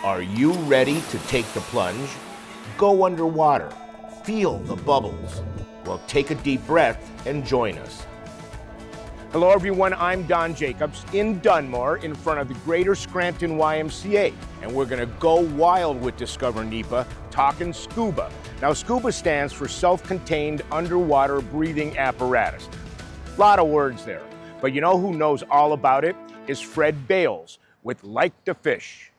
Are you ready to take the plunge? Go underwater, feel the bubbles. Well, take a deep breath and join us. Hello everyone, I'm Don Jacobs in Dunmore in front of the Greater Scranton YMCA, and we're gonna go wild with Discover NEPA, talking scuba. Now scuba stands for self-contained underwater breathing apparatus. A lot of words there, but you know who knows all about it? Is Fred Bales with 𝗏𝗏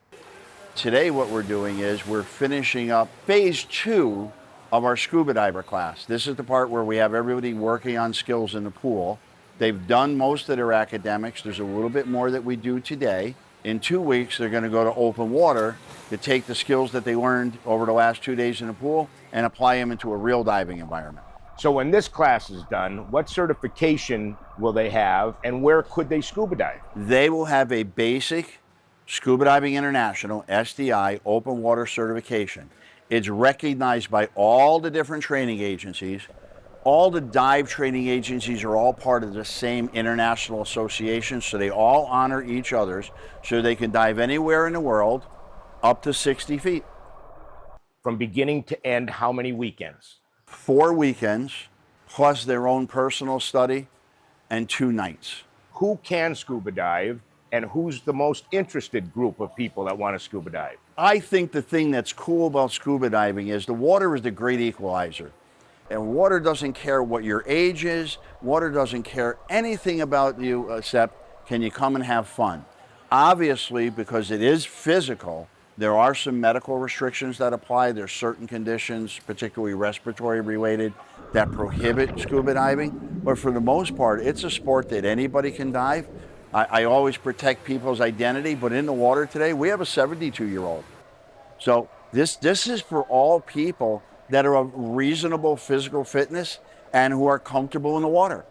Today what we're doing is we're finishing up phase 2 of our scuba diver class. This is the part where we have everybody working on skills in the pool. They've done most of their academics. There's a little bit more that we do today. In 2 weeks, they're going to go to open water to take the skills that they learned over the last 2 days in the pool and apply them into a real diving environment. So when this class is done, what certification will they have and where could they scuba dive? They will have a basic Scuba Diving International, SDI, open water certification. It's recognized by all the different training agencies. All the dive training agencies are all part of the same international association, so they all honor each other's, so they can dive anywhere in the world up to 60 feet. From beginning to end, how many weekends? 4 weekends, plus their own personal study, and 2 nights. Who can scuba dive, and who's the most interested group of people that want to scuba dive? I think the thing that's cool about scuba diving is the water is the great equalizer. And water doesn't care what your age is, water doesn't care anything about you except can you come and have fun. Obviously, because it is physical, there are some medical restrictions that apply. There's certain conditions, particularly respiratory related, that prohibit scuba diving. But for the most part, it's a sport that anybody can dive. I always protect people's identity, but in the water today, we have a 72-year-old. So this is for all people that are of reasonable physical fitness and who are comfortable in the water.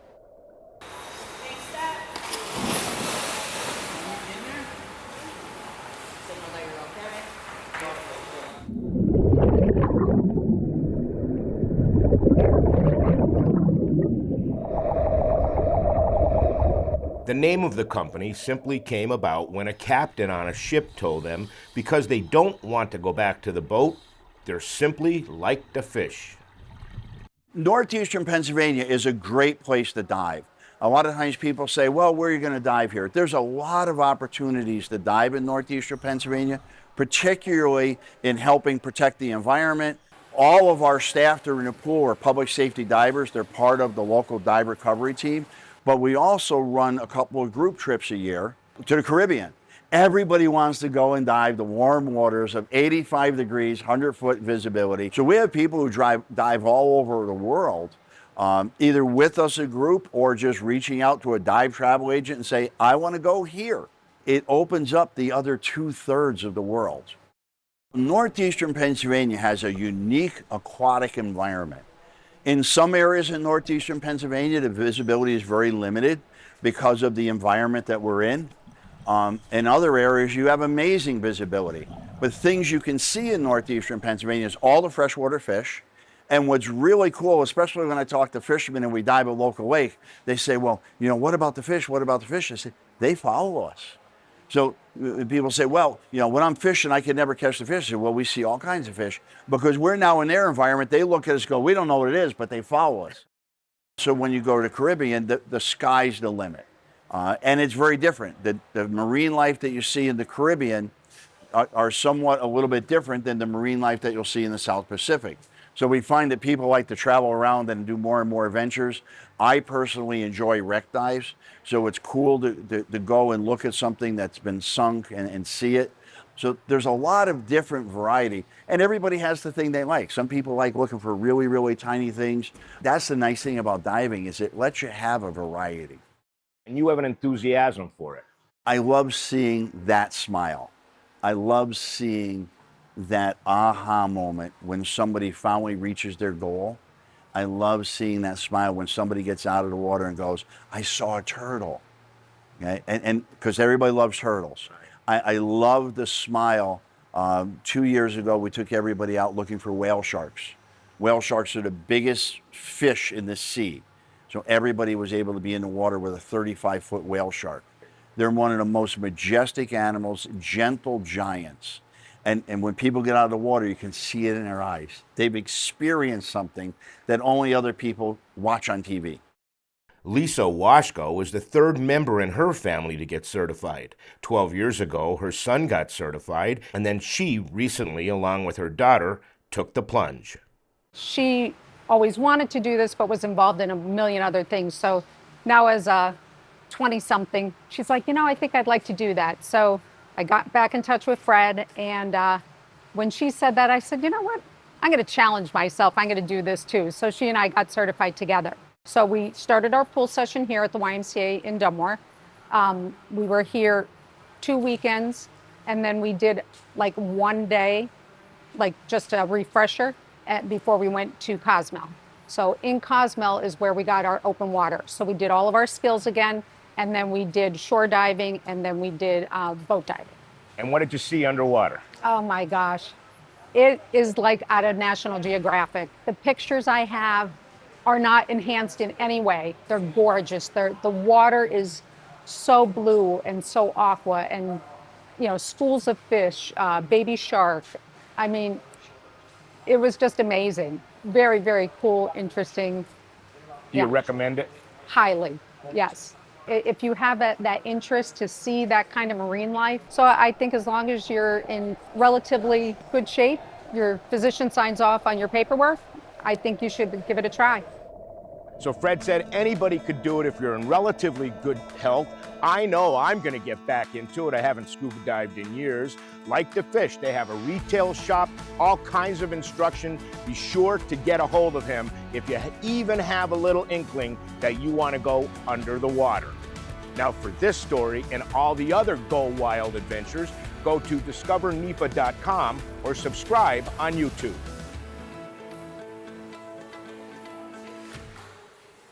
The name of the company simply came about when a captain on a ship told them because they don't want to go back to the boat, they're simply like the fish. Northeastern Pennsylvania is a great place to dive. A lot of times people say, well, where are you going to dive here? There's a lot of opportunities to dive in Northeastern Pennsylvania, particularly in helping protect the environment. All of our staff that are in the pool are public safety divers. They're part of the local dive recovery team. But we also run a couple of group trips a year to the Caribbean. Everybody wants to go and dive the warm waters of 85 degrees, 100-foot visibility. So we have people who dive all over the world, either with us a group or just reaching out to a dive travel agent and say, I want to go here. It opens up the other 2/3 of the world. Northeastern Pennsylvania has a unique aquatic environment. In some areas in Northeastern Pennsylvania, the visibility is very limited because of the environment that we're in. In other areas, you have amazing visibility. But things you can see in Northeastern Pennsylvania is all the freshwater fish. And what's really cool, especially when I talk to fishermen and we dive a local lake, they say, well, you know, what about the fish? What about the fish? I say, they follow us. So people say, well, you know, when I'm fishing, I can never catch the fish. I say, well, we see all kinds of fish. Because we're now in their environment, they look at us and go, we don't know what it is, but they follow us. So when you go to the Caribbean, the sky's the limit. And it's very different. The marine life that you see in the Caribbean are somewhat a little bit different than the marine life that you'll see in the South Pacific. So we find that people like to travel around and do more and more adventures. I personally enjoy wreck dives, so it's cool to go and look at something that's been sunk and see it. So there's a lot of different variety, and everybody has the thing they like. Some people like looking for really, really tiny things. That's the nice thing about diving, is it lets you have a variety. And you have an enthusiasm for it. I love seeing that smile. I love seeing that aha moment when somebody finally reaches their goal. I love seeing that smile when somebody gets out of the water and goes, I saw a turtle. Okay? And because everybody loves turtles. I love the smile. 2 years ago, we took everybody out looking for whale sharks. Whale sharks are the biggest fish in the sea. So everybody was able to be in the water with a 35-foot whale shark. They're one of the most majestic animals, gentle giants. And when people get out of the water, you can see it in their eyes. They've experienced something that only other people watch on TV. Lisa Washko was the third member in her family to get certified. 12 years ago, her son got certified, and then she recently, along with her daughter, took the plunge. She always wanted to do this, but was involved in a million other things. So now as a 20-something, she's like, I think I'd like to do that. So I got back in touch with Fred, and when she said that, I said, you know what? I'm going to challenge myself. I'm going to do this too. So she and I got certified together. So we started our pool session here at the YMCA in 𝗄𝗏. We were here 2 weekends, and then we did like one day, like just a refresher before we went to 𝗏𝗪𝗏. So in 𝗏𝗏𝗪𝗏 is where we got our open water. So we did all of our skills again, and then we did shore diving, and then we did boat diving. And what did you see underwater? Oh my gosh. It is like out of National Geographic. The pictures I have are not enhanced in any way. They're gorgeous. The water is so blue and so aqua, and schools of fish, baby shark. I mean, it was just amazing. Very, very cool, interesting. Do you recommend it? Highly, yes. If you have that interest to see that kind of marine life. So I think as long as you're in relatively good shape, your physician signs off on your paperwork, I think you should give it a try. So Fred said anybody could do it if you're in relatively good health. I know I'm going to get back into it. I haven't scuba dived in years. Like the fish, they have a retail shop, all kinds of instruction. Be sure to get a hold of him if you even have a little inkling that you want to go under the water. Now for this story and all the other Go Wild adventures, go to DiscoverNEPA.com or subscribe on YouTube.